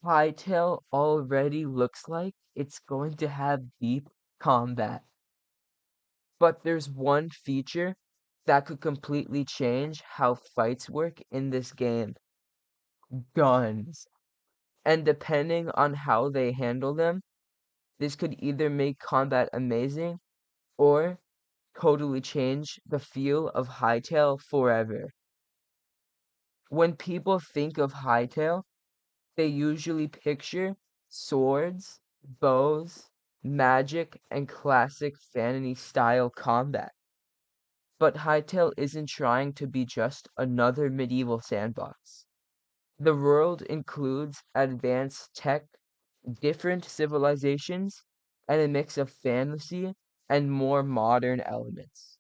Hytale already looks like it's going to have deep combat. But there's one feature that could completely change how fights work in this game: guns. And depending on how they handle them, this could either make combat amazing or totally change the feel of Hytale forever. When people think of Hytale, they usually picture swords, bows, magic, and classic fantasy-style combat. But Hytale isn't trying to be just another medieval sandbox. The world includes advanced tech, different civilizations, and a mix of fantasy and more modern elements.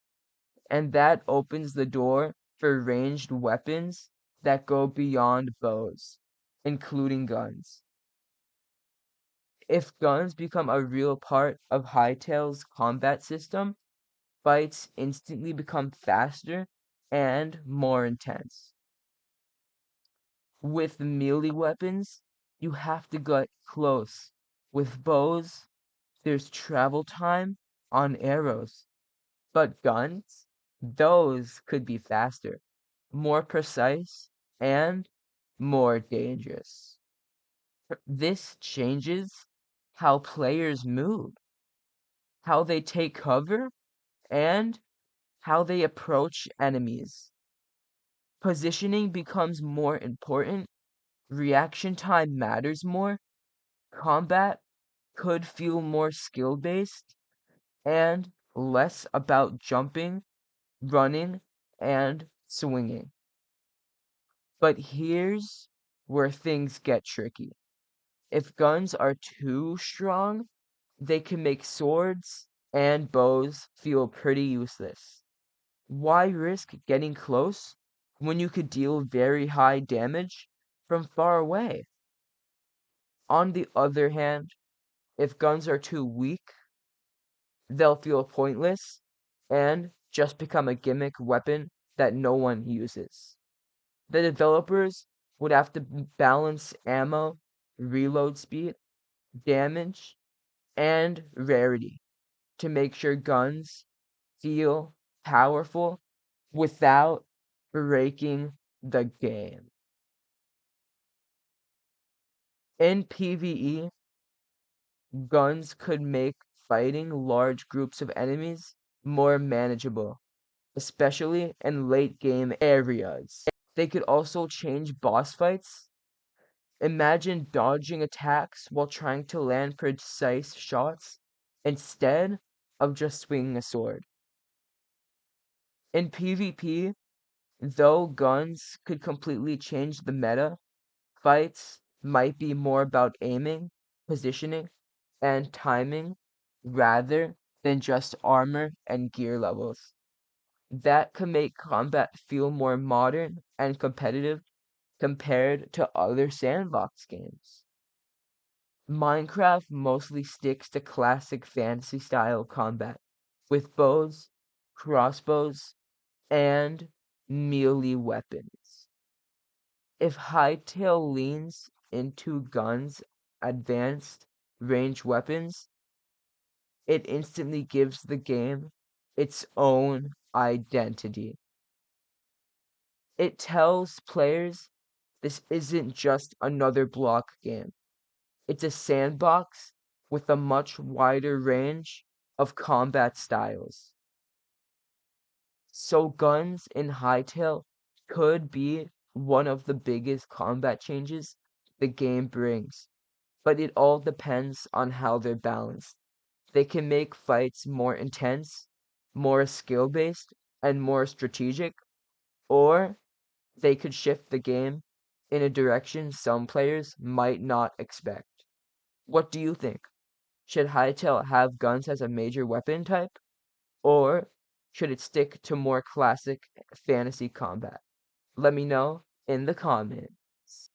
And that opens the door for ranged weapons that go beyond bows, including guns. If guns become a real part of Hytale's combat system, fights instantly become faster and more intense. With melee weapons, you have to get close. With bows, there's travel time on arrows. But guns, those could be faster, more precise, and more dangerous. This changes how players move, how they take cover, and how they approach enemies. Positioning becomes more important, reaction time matters more, combat could feel more skill based, and less about jumping, running, and swinging. But here's where things get tricky. If guns are too strong, they can make swords and bows feel pretty useless. Why risk getting close when you could deal very high damage from far away? On the other hand, if guns are too weak, they'll feel pointless and just become a gimmick weapon that no one uses. The developers would have to balance ammo, reload speed, damage, and rarity to make sure guns feel powerful without breaking the game. In PvE, guns could make fighting large groups of enemies more manageable, especially in late game areas. They could also change boss fights. Imagine dodging attacks while trying to land precise shots instead of just swinging a sword. In PvP, though guns could completely change the meta, fights might be more about aiming, positioning, and timing rather than just armor and gear levels. That can make combat feel more modern and competitive compared to other sandbox games. Minecraft mostly sticks to classic fantasy style combat with bows, crossbows, and melee weapons. If Hytale leans into guns, advanced range weapons, it instantly gives the game its own identity. It tells players this isn't just another block game. It's a sandbox with a much wider range of combat styles. So guns in Hytale could be one of the biggest combat changes the game brings, but it all depends on how they're balanced. They can make fights more intense, more skill-based, and more strategic, or they could shift the game in a direction some players might not expect. What do you think? Should Hytale have guns as a major weapon type, or should it stick to more classic fantasy combat? Let me know in the comments.